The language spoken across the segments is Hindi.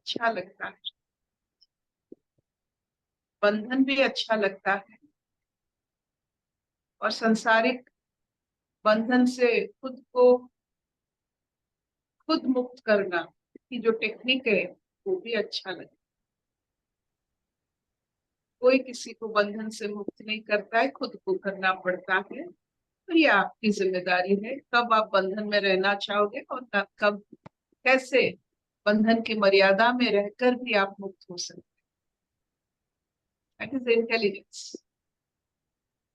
अच्छा लगता है, बंधन भी अच्छा लगता है। और सांसारिक बंधन से खुद मुक्त करना की जो टेक्निक है वो भी अच्छा लगता है। कोई किसी को बंधन से मुक्त नहीं करता है, खुद को करना पड़ता है। तो ये आपकी जिम्मेदारी है कब आप बंधन में रहना चाहोगे और कब कैसे बंधन की मर्यादा में रहकर भी आप मुक्त हो सकते हैं। That is intelligence.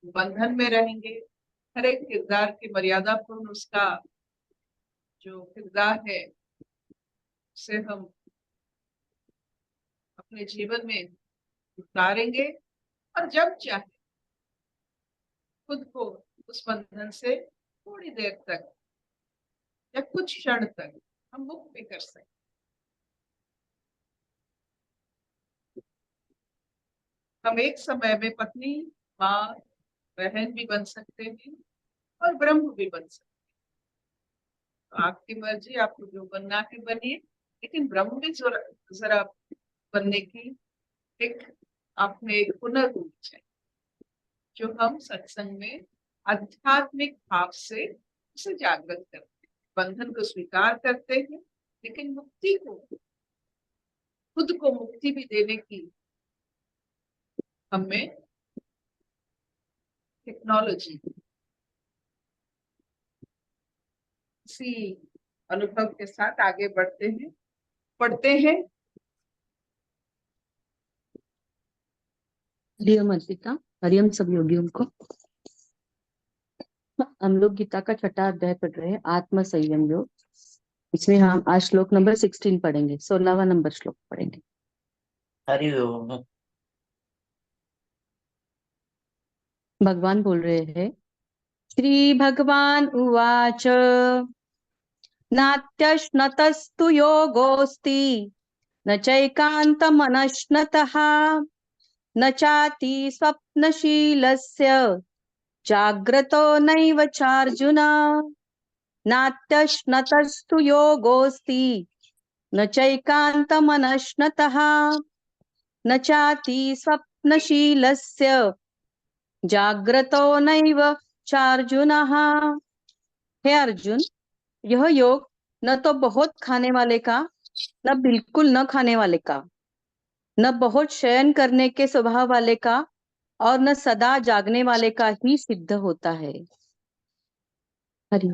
बंधन में रहेंगे, हर एक किरदार की मर्यादा पूर्ण उसका जो किरदार है उसे हम अपने जीवन में उतारेंगे और जब चाहे खुद को उस बंधन से थोड़ी देर तक या कुछ क्षण तक हम मुक्त भी कर सकते। हम एक समय में पत्नी, माँ, बहन भी बन सकते हैं और ब्रह्म भी बन सकते हैं। तो आपकी मर्जी, आपको जो बनना है बनिए, लेकिन ब्रह्म भी जरा बनने की एक आप में एक हुनर होनी चाहिए जो हम सत्संग में आध्यात्मिक भाव से उसे जागृत करते हैं। बंधन को स्वीकार करते हैं, लेकिन मुक्ति को, खुद को मुक्ति भी देने की हमें टेक्नोलॉजी, इसी अनुभव के साथ आगे बढ़ते हैं, पढ़ते हैं। हरिओम अर्पिता, हरिओम सब योगियों को। हम लोग गीता का छठा अध्याय पढ़ रहे हैं, आत्म संयम योग। इसमें हम आज श्लोक नंबर 16 पढ़ेंगे, 16वां नंबर श्लोक पढ़ेंगे। हरिओम। भगवान बोल रहे हैं, श्री भगवान उवाच नात्यश्नतस्तु योगोस्ति न चैकान्तमनश्नतः न चाति स्वप्नशीलस्य जाग्रतो नैव चार्जुन। नात्यश्नतस्तु योगोस्ति न चैकान्तमनश्नतः न चाति स्वप्नशीलस्य जाग्रतो नैव चार्जुनः। हे अर्जुन, यह योग न तो बहुत खाने वाले का, न बिल्कुल न खाने वाले का, न बहुत शयन करने के स्वभाव वाले का और न सदा जागने वाले का ही सिद्ध होता है। हरि।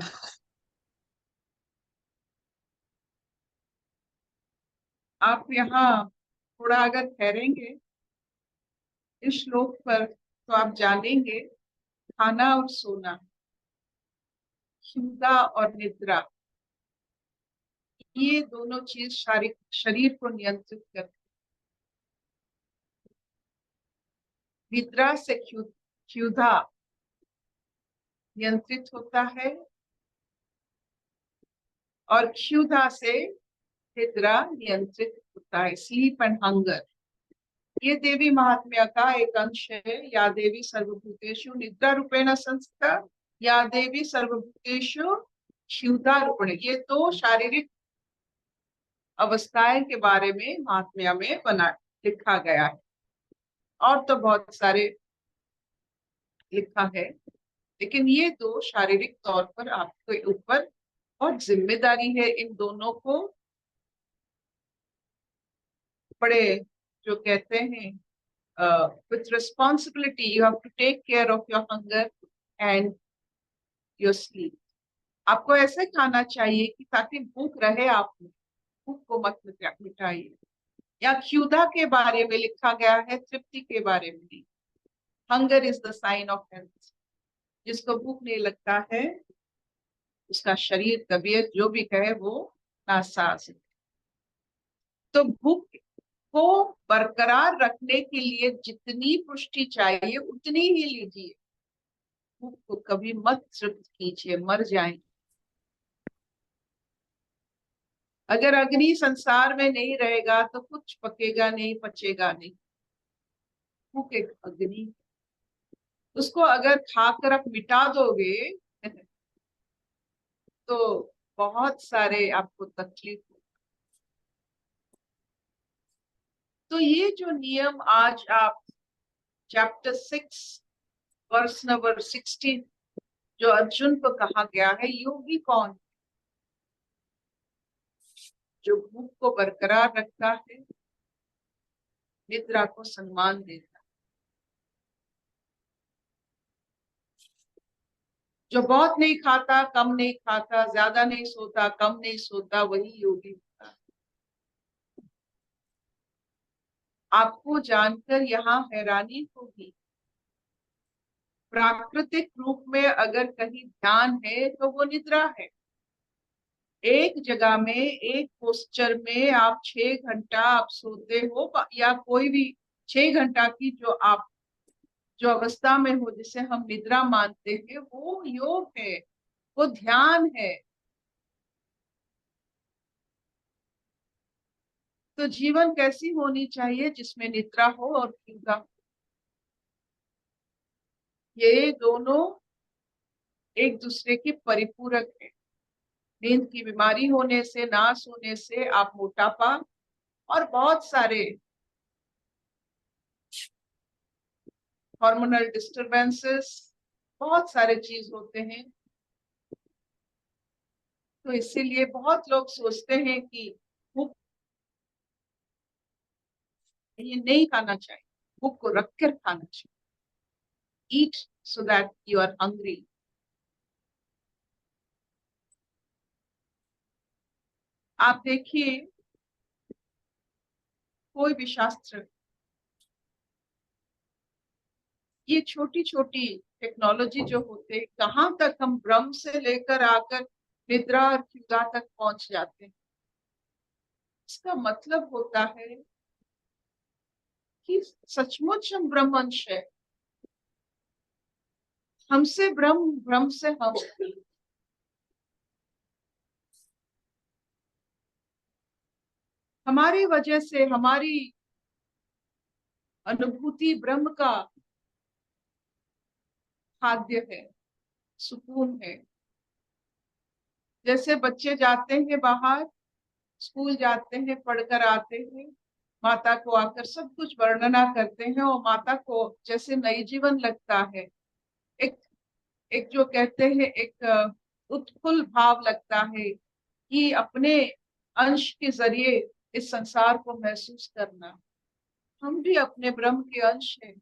आप यहाँ थोड़ा अगर ठहरेंगे इस श्लोक पर तो आप जानेंगे खाना और सोना, क्षुधा और निद्रा, ये दोनों चीज शरीर को नियंत्रित करती। निद्रा से क्षुधा नियंत्रित होता है और क्षुधा से निद्रा नियंत्रित होता है। स्लीप एंड हंगर, ये देवी महात्म्य का एक अंश है। या देवी सर्वभूतेषु निद्रा रूपेण संस्थिता, या देवी सर्वभूतेषु क्षुधा रूपेण। ये तो शारीरिक अवस्थाएं के बारे में महात्म्य में लिखा गया है, और तो बहुत सारे लिखा है, लेकिन ये दो शारीरिक तौर पर आपके ऊपर बहुत जिम्मेदारी है। इन दोनों को बड़े, जो कहते हैं, with responsibility you have to take care of your hunger and your sleep. आपको ऐसे खाना चाहिए कि ताकि भूख रहे आप में, भूख को मत मिटाइए। या क्षुधा के बारे में लिखा गया है, तृप्ति के बारे में नहीं। Hunger is the sign of health. जिसको भूख नहीं लगता है उसका शरीर, तबीयत जो भी कहे वो नासाज है। तो भूख को बरकरार रखने के लिए जितनी पुष्टि चाहिए उतनी ही लीजिए। भूख को कभी मत तृप्त कीजिए, मर जाएंगे। अगर अग्नि संसार में नहीं रहेगा तो कुछ पकेगा नहीं, पचेगा नहीं। भूख एक अग्नि, उसको अगर खाकर आप मिटा दोगे तो बहुत सारे आपको तकलीफ। तो ये जो नियम आज आप चैप्टर 6 वर्स नंबर 16 जो अर्जुन को कहा गया है, योगी कौन? जो भूख को बरकरार रखता है, निद्रा को सम्मान देता है। जो बहुत नहीं खाता, कम नहीं खाता, ज्यादा नहीं सोता, कम नहीं सोता, वही योगी होता है। आपको जानकर यहाँ हैरानी होगी, प्राकृतिक रूप में अगर कहीं ध्यान है तो वो निद्रा है। एक जगह में, एक पोस्चर में आप 6 घंटा आप सोते हो, या कोई भी 6 घंटा की जो अवस्था में हो, जिसे हम निद्रा मानते हैं, वो योग है, वो ध्यान है। तो जीवन कैसी होनी चाहिए? जिसमें निद्रा हो और योगा हो। ये दोनों एक दूसरे के परिपूरक है। नींद की बीमारी होने से, ना सोने से आप मोटापा और बहुत सारे हार्मोनल डिस्टरबेंसेस, बहुत सारे चीज होते हैं। तो इसीलिए बहुत लोग सोचते हैं कि भूख ये नहीं खाना चाहिए, भूख को रख कर खाना चाहिए। Eat so that you are hungry. आप देखिए, कोई भी शास्त्र, ये छोटी छोटी टेक्नोलॉजी जो होते, कहाँ तक हम ब्रह्म से लेकर आकर निद्रा और क्षुधा तक पहुंच जाते हैं। इसका मतलब होता है कि सचमुच हम ब्रह्मंश है। हमसे ब्रह्म, ब्रह्म से हम। हमारी वजह से हमारी अनुभूति ब्रह्म का खाद्य है, सुकून है। जैसे बच्चे जाते हैं बाहर, स्कूल जाते हैं, पढ़कर आते हैं, माता को आकर सब कुछ वर्णना करते हैं, और माता को जैसे नई जीवन लगता है। एक एक जो कहते हैं, एक उत्फुल्ल भाव लगता है कि अपने अंश के जरिए इस संसार को महसूस करना। हम भी अपने ब्रह्म के अंश हैं।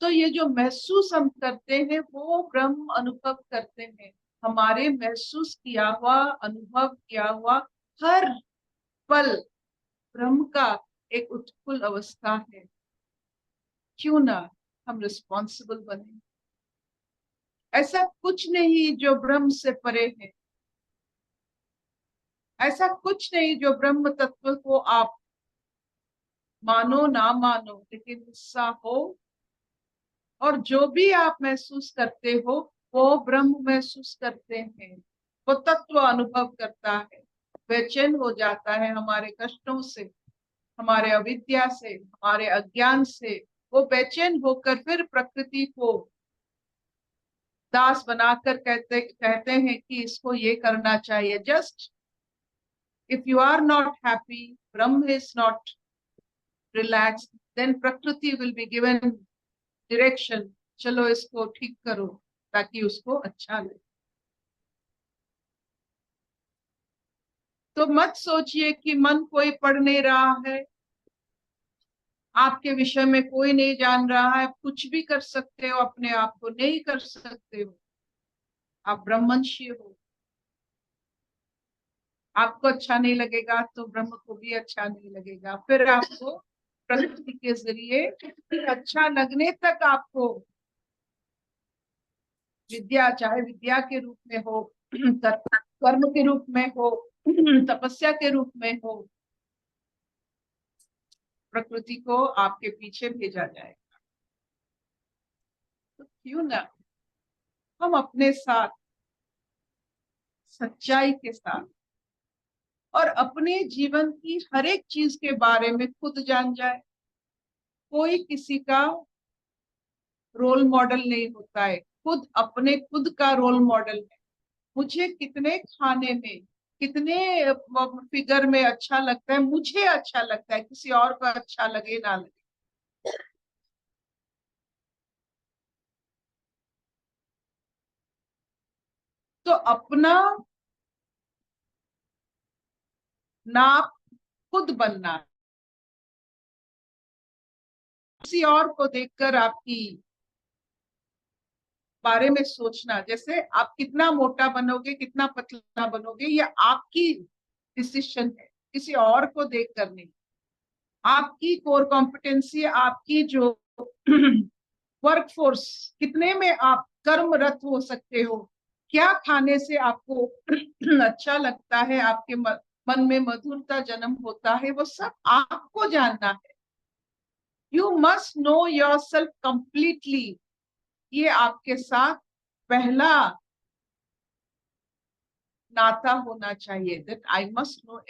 तो ये जो महसूस हम करते हैं, वो ब्रह्म अनुभव करते हैं। हमारे महसूस किया हुआ, अनुभव किया हुआ हर पल ब्रह्म का एक उत्फुल्ल अवस्था है। क्यों ना हम रिस्पॉन्सिबल बने? ऐसा कुछ नहीं जो ब्रह्म से परे है। ऐसा कुछ नहीं जो ब्रह्म तत्व को आप मानो ना मानो, लेकिन हिस्सा हो। और जो भी आप महसूस करते हो, वो ब्रह्म महसूस करते हैं। वो तत्व अनुभव करता है, बेचैन हो जाता है हमारे कष्टों से, हमारे अविद्या से, हमारे अज्ञान से। वो बेचैन होकर फिर प्रकृति को दास बनाकर कहते हैं कि इसको ये करना चाहिए। Just if you are not happy, Brahma is not relaxed, then Prakriti will be given direction. चलो इसको ठीक करो ताकि उसको अच्छा लगे। तो मत सोचिए कि मन कोई पढ़ नहीं रहा है, आपके विषय में कोई नहीं जान रहा है, आप कुछ भी कर सकते हो, अपने आप को नहीं कर सकते हो। आप ब्रह्मंशी हो। आपको अच्छा नहीं लगेगा तो ब्रह्म को भी अच्छा नहीं लगेगा। फिर आपको प्रकृति के जरिए अच्छा लगने तक आपको विद्या, चाहे विद्या के रूप में हो, कर्म के रूप में हो, तपस्या के रूप में हो, प्रकृति को आपके पीछे भेजा जाएगा। तो क्यों ना हम अपने साथ सच्चाई के साथ और अपने जीवन की हर एक चीज के बारे में खुद जान जाए। कोई किसी का रोल मॉडल नहीं होता है, खुद अपने खुद का रोल मॉडल है। मुझे कितने खाने में कितने फिगर में अच्छा लगता है, मुझे अच्छा लगता है, किसी और को अच्छा लगे ना लगे। तो अपना नाप खुद बनना, किसी और को देखकर आपकी बारे में सोचना, जैसे आप कितना मोटा बनोगे, कितना पतला बनोगे, ये आपकी डिसीजन है, किसी और को देखकर नहीं। आपकी कोर कॉम्पिटेंसी, आपकी जो वर्कफोर्स, कितने में आप कर्मरत हो सकते हो, क्या खाने से आपको अच्छा लगता है, आपके मन में मधुरता जन्म होता है, वो सब आपको जानना है। You must know your self completely. ये आपके साथ पहला नाता होना चाहिए, दैट आई मस्ट नो।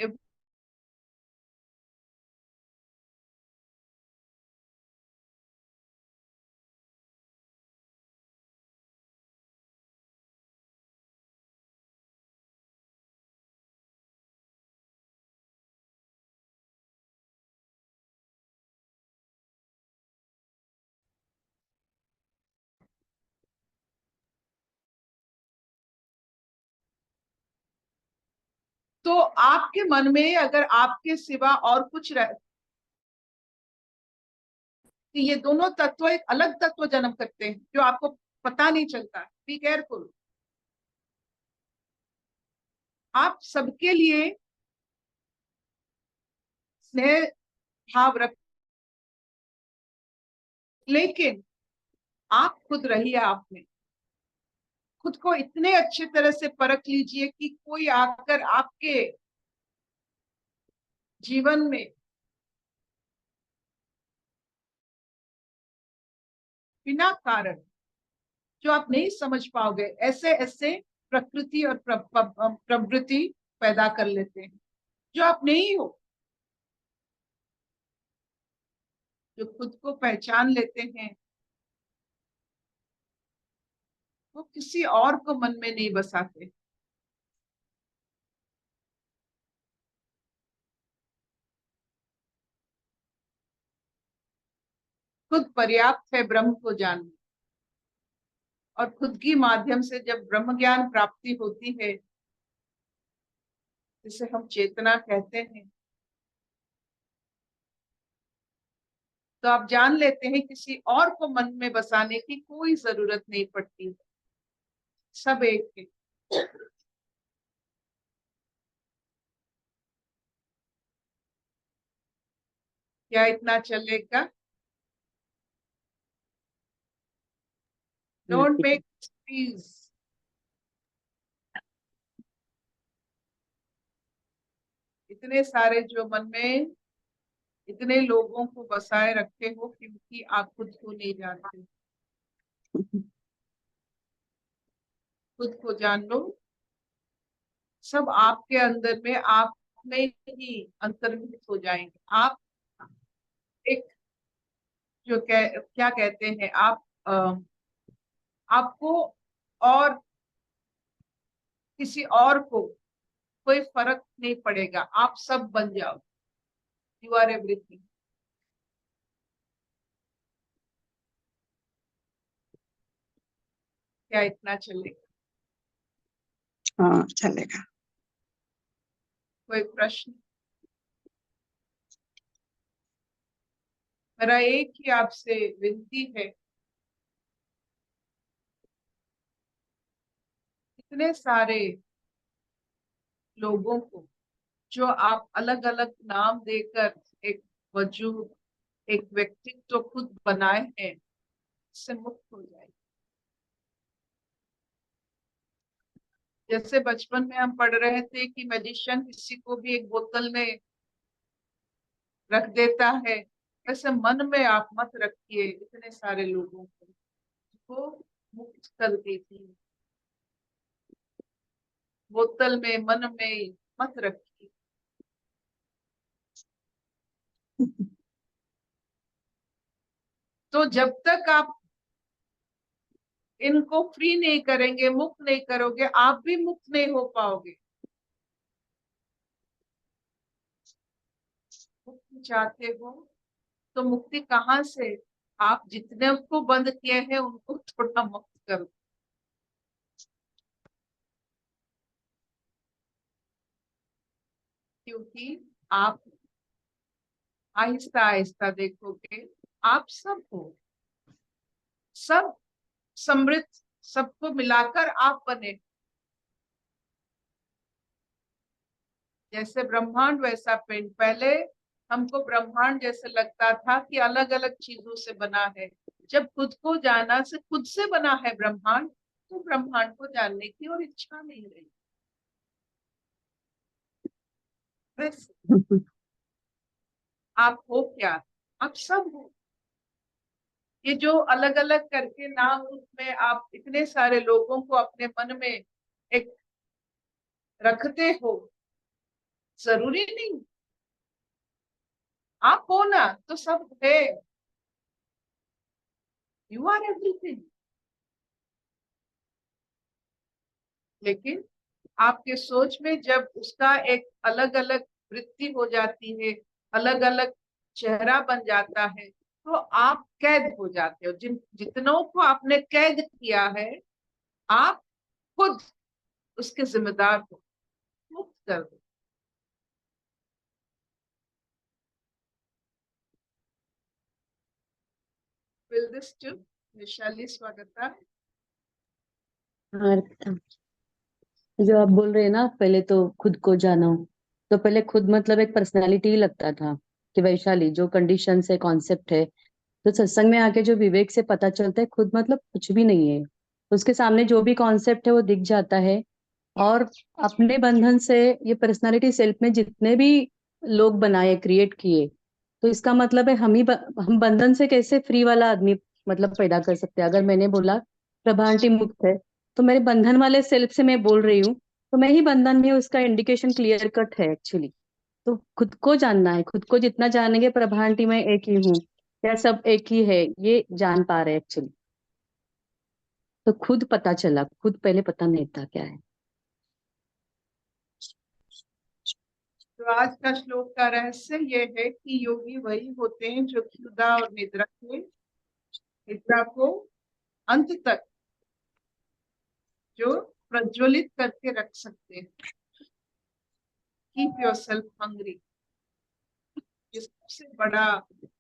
तो आपके मन में अगर आपके सिवा और कुछ कि ये दोनों तत्व एक अलग तत्व जन्म करते हैं जो आपको पता नहीं चलता, बी केयरफुल। आप सबके लिए स्नेह भाव रख, लेकिन आप खुद रहिए, आप में खुद को इतने अच्छे तरह से परख लीजिए कि कोई आकर आपके जीवन में बिना कारण, जो आप नहीं समझ पाओगे, ऐसे ऐसे प्रकृति और प्रवृत्ति पैदा कर लेते हैं जो आप नहीं हो। जो खुद को पहचान लेते हैं वो किसी और को मन में नहीं बसाते। खुद पर्याप्त है ब्रह्म को जानना, और खुद की माध्यम से जब ब्रह्म ज्ञान प्राप्ति होती है, जिसे हम चेतना कहते हैं, तो आप जान लेते हैं किसी और को मन में बसाने की कोई जरूरत नहीं पड़ती, सब एक है। क्या इतना चलेगा? Don't make please. इतने सारे जो मन में इतने लोगों को बसाए रखे हो, क्योंकि आप खुद को नहीं जानते। खुद को जान लो, सब आपके अंदर में, आप में ही अंतर्निहित हो जाएंगे। आप एक जो क्या कहते हैं, आप आपको और किसी और को कोई फर्क नहीं पड़ेगा, आप सब बन जाओ। You are everything. क्या इतना चलेगा? हाँ चलेगा। कोई प्रश्न? मेरा एक ही आपसे विनती है, इतने सारे लोगों को जो आप अलग अलग नाम देकर एक वजूद, एक व्यक्तित्व खुद बनाए हैं, इससे मुक्त हो जाए। जैसे बचपन में हम पढ़ रहे थे कि मैजिशियन किसी को भी एक बोतल में रख देता है, वैसे मन में आप मत रखिए इतने सारे लोगों को मुक्त कर देती है। बोतल में, मन में मत रखिए। तो जब तक आप इनको फ्री नहीं करेंगे, मुक्त नहीं करोगे, आप भी मुक्त नहीं हो पाओगे। चाहते हो तो मुक्ति कहाँ से? आप जितने को बंद किए हैं उनको थोड़ा मुक्त करो। क्योंकि आप आहिस्ता आहिस्ता देखोगे आप सब हो, सब समृद्ध, सबको मिलाकर आप बने। जैसे ब्रह्मांड वैसा पिंड। पहले हमको ब्रह्मांड जैसे लगता था कि अलग अलग चीजों से बना है। जब खुद को जाना से खुद से बना है ब्रह्मांड, तो ब्रह्मांड को जानने की और इच्छा नहीं रही। बस आप हो क्या? आप सब हो। ये जो अलग अलग करके नाम रूप में आप इतने सारे लोगों को अपने मन में एक रखते हो, जरूरी नहीं। आप हो ना तो सब है। You are everything. लेकिन आपके सोच में जब उसका एक अलग अलग वृत्ति हो जाती है, अलग अलग चेहरा बन जाता है, तो आप कैद हो जाते हो। जितनों को आपने कैद किया है, आप खुद उसके जिम्मेदार हो। मुक्त कर दो। Will this too? वैशाली स्वागता। हाँ, जो आप बोल रहे हैं ना, पहले तो खुद को जानो, तो पहले खुद मतलब एक पर्सनालिटी लगता था कि वैशाली जो कंडीशन है, कॉन्सेप्ट है। तो सत्संग में आके जो विवेक से पता चलता है खुद मतलब कुछ भी नहीं है। उसके सामने जो भी कॉन्सेप्ट है वो दिख जाता है। और अपने बंधन से ये पर्सनालिटी सेल्फ में जितने भी लोग बनाए, क्रिएट किए, तो इसका मतलब है हम बंधन से कैसे फ्री वाला आदमी मतलब पैदा कर सकते हैं। अगर मैंने बोला प्रभा आंटी मुक्त है, तो मेरे बंधन वाले सेल्फ से मैं बोल रही हूँ, तो मैं ही बंधन में, उसका इंडिकेशन क्लियर कट है एक्चुअली। तो खुद को जानना है। खुद को जितना जानेंगे, प्रभा आंटी मैं एक ही हूँ, या सब एक ही है, ये जान पा रहे एक्चुअली। तो खुद पता चला, खुद पहले पता नहीं था क्या है। तो आज का श्लोक का रहस्य ये है कि योगी वही होते हैं जो क्षुधा और निद्रा को अंत तक जो प्रज्वलित करके रख सकते हैं। Keep your self hungry. ये सबसे बड़ा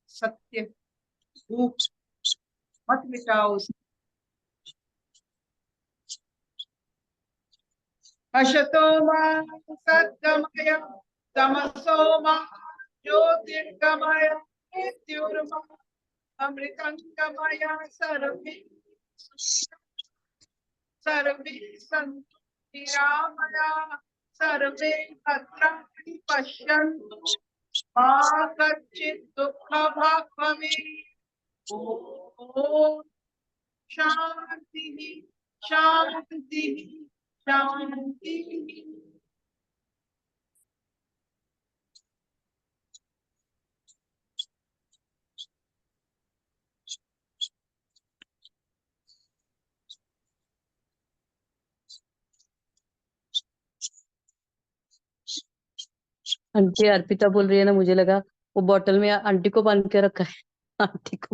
सत्य। भूख मत मिटाओ। असतो मा सद्गमय तमसो मा ज्योतिर्गमय मृत्युर्मा अमृतंगमय सर्वे सन्तु निरामया सर्वे भद्राणि पश्यन्तु मा कश्चित् दुःखभाग् भवेत्। ॐ शान्तिः शान्तिः शान्तिः। आंटी अर्पिता बोल रही है ना, मुझे लगा वो बॉटल में आंटी को बांध के रखा है। आंटी को